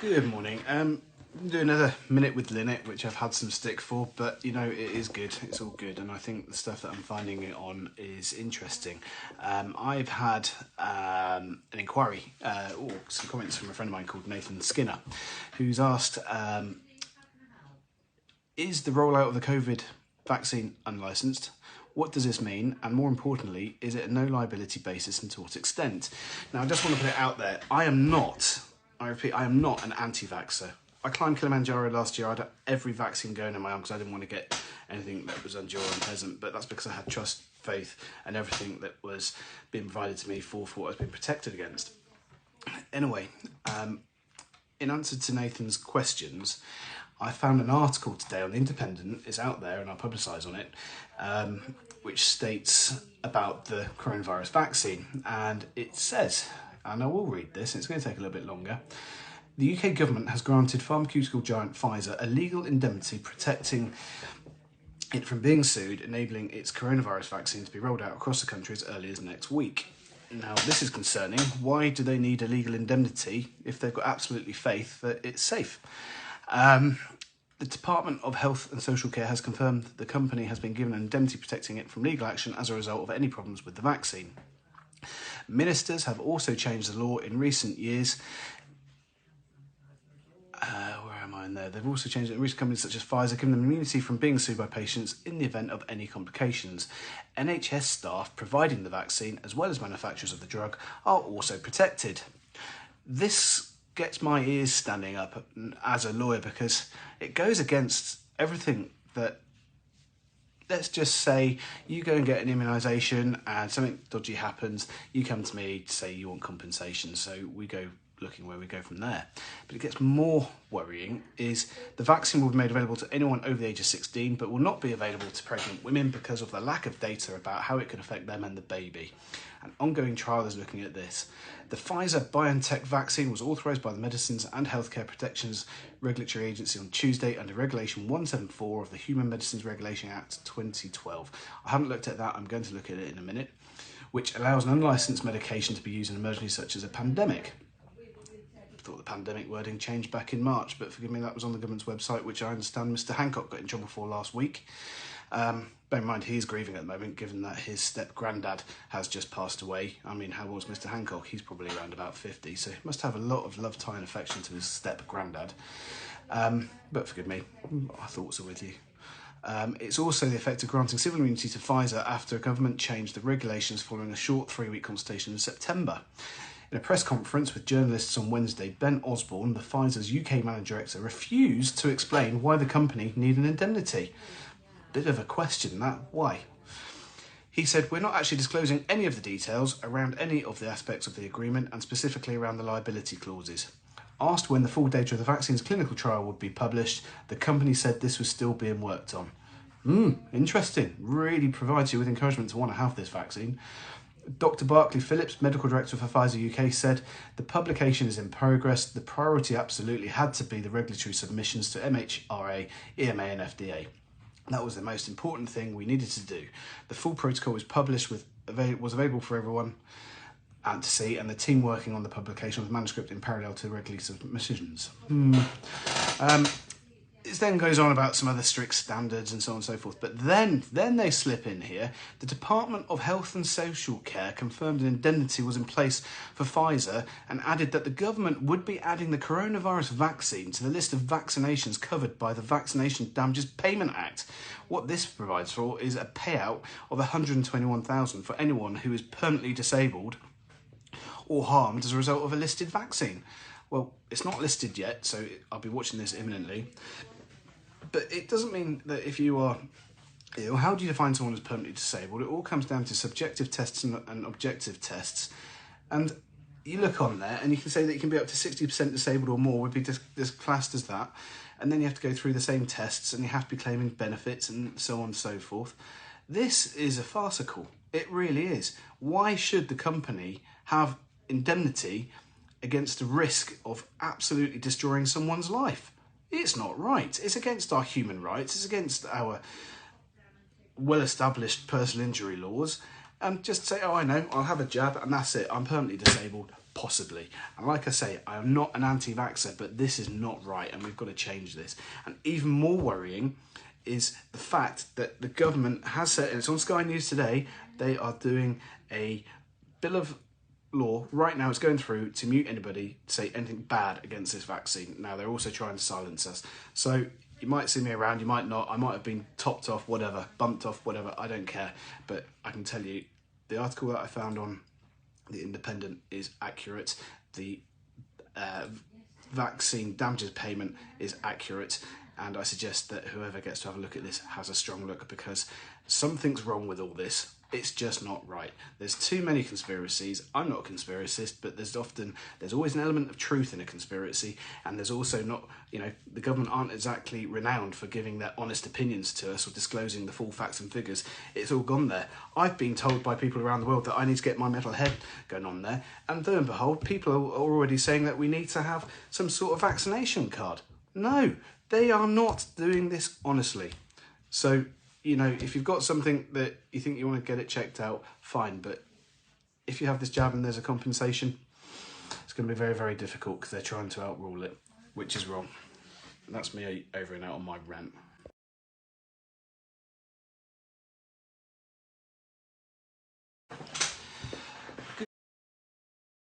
Good morning. I'm doing another minute with Linnett, which I've had some stick for, but you know, it is good. It's all good, and I think the stuff that I'm finding it on is interesting. I've had an inquiry or some comments from a friend of mine called Nathan Skinner, who's asked, is the rollout of the COVID vaccine unlicensed? What does this mean? And more importantly, is it a no liability basis and to what extent? Now, I just want to put it out there. I repeat, I am not an anti-vaxxer. I climbed Kilimanjaro last year. I had every vaccine going in my arm because I didn't want to get anything that was unduly unpleasant, but that's because I had trust, faith, and everything that was being provided to me for what I was being protected against. Anyway, in answer to Nathan's questions, I found an article today on The Independent, it's out there and I'll publicise on it, which states about the coronavirus vaccine. And it says, and I will read this, it's going to take a little bit longer. The UK government has granted pharmaceutical giant Pfizer a legal indemnity protecting it from being sued, enabling its coronavirus vaccine to be rolled out across the country as early as next week. Now, this is concerning. Why do they need a legal indemnity if they've got absolutely faith that it's safe? The Department of Health and Social Care has confirmed that the company has been given an indemnity protecting it from legal action as a result of any problems with the vaccine. Ministers have also changed the law in recent years. They've also changed it in recent companies such as Pfizer, giving them immunity from being sued by patients in the event of any complications. NHS staff providing the vaccine, as well as manufacturers of the drug, are also protected. This gets my ears standing up as a lawyer because it goes against everything that, let's just say you go and get an immunisation and something dodgy happens, you come to me to say you want compensation, so we go looking where we go from there. But it gets more worrying is the vaccine will be made available to anyone over the age of 16 but will not be available to pregnant women because of the lack of data about how it could affect them and the baby. An ongoing trial is looking at this. The Pfizer-BioNTech vaccine was authorised by the Medicines and Healthcare Protections Regulatory Agency on Tuesday under Regulation 174 of the Human Medicines Regulation Act 2012. I haven't looked at that, I'm going to look at it in a minute, which allows an unlicensed medication to be used in emergencies such as a pandemic. I thought the pandemic wording changed back in March, but forgive me, that was on the government's website, which I understand Mr. Hancock got in trouble for last week. Bear in mind, he is grieving at the moment, given that his step-granddad has just passed away. I mean, how old's Mr. Hancock? He's probably around about 50, so he must have a lot of love, tie and affection to his step-granddad. But forgive me, my thoughts are with you. It's also the effect of granting civil immunity to Pfizer after a government changed the regulations following a short 3-week consultation in September. In a press conference with journalists on Wednesday, Ben Osborne, the Pfizer's UK managing director, refused to explain why the company needed an indemnity. Bit of a question, that. Why? He said, "We're not actually disclosing any of the details around any of the aspects of the agreement and specifically around the liability clauses." Asked when the full data of the vaccine's clinical trial would be published, the company said this was still being worked on. Interesting. Really provides you with encouragement to want to have this vaccine. Dr. Barclay Phillips, medical director for Pfizer UK, said the publication is in progress. The priority absolutely had to be the regulatory submissions to MHRA, EMA and FDA. That was the most important thing we needed to do. The full protocol was published, was available for everyone and to see, and the team working on the publication of the manuscript in parallel to the regulatory submissions. It then goes on about some other strict standards and so on and so forth. But then they slip in here. The Department of Health and Social Care confirmed an indemnity was in place for Pfizer and added that the government would be adding the coronavirus vaccine to the list of vaccinations covered by the Vaccination Damages Payment Act. What this provides for is a payout of $121,000 for anyone who is permanently disabled or harmed as a result of a listed vaccine. Well, it's not listed yet, so I'll be watching this imminently. But it doesn't mean that if you are ill, how do you define someone as permanently disabled? It all comes down to subjective tests and objective tests. And you look on there and you can say that you can be up to 60% disabled or more would be classed as that. And then you have to go through the same tests and you have to be claiming benefits and so on and so forth. This is a farcical. It really is. Why should the company have indemnity against the risk of absolutely destroying someone's life? It's not right. It's against our human rights. It's against our well-established personal injury laws. And just say, oh, I know, I'll have a jab and that's it. I'm permanently disabled. possibly. And like I say, I am not an anti-vaxxer, but this is not right, and we've got to change this. And even more worrying is the fact that the government has said, and it's on Sky News today, they are doing a bill of law right now. It's going through to mute anybody to say anything bad against this vaccine. Now they're also trying to silence us. So you might see me around, you might not. I might have been topped off, whatever, bumped off, whatever. I don't care. But I can tell you, the article that I found on The Independent is accurate. The vaccine damages payment is accurate. And I suggest that whoever gets to have a look at this has a strong look, because something's wrong with all this. It's just not right. There's too many conspiracies. I'm not a conspiracist, but there's always an element of truth in a conspiracy, and there's also not, the government aren't exactly renowned for giving their honest opinions to us or disclosing the full facts and figures. It's all gone there. I've been told by people around the world that I need to get my metal head going on there, and lo and behold, people are already saying that we need to have some sort of vaccination card. No, they are not doing this honestly. So, if you've got something that you think you want to get it checked out, fine. But if you have this jab and there's a compensation, it's going to be very, very difficult, because they're trying to outrule it, which is wrong. And that's me over and out on my rant.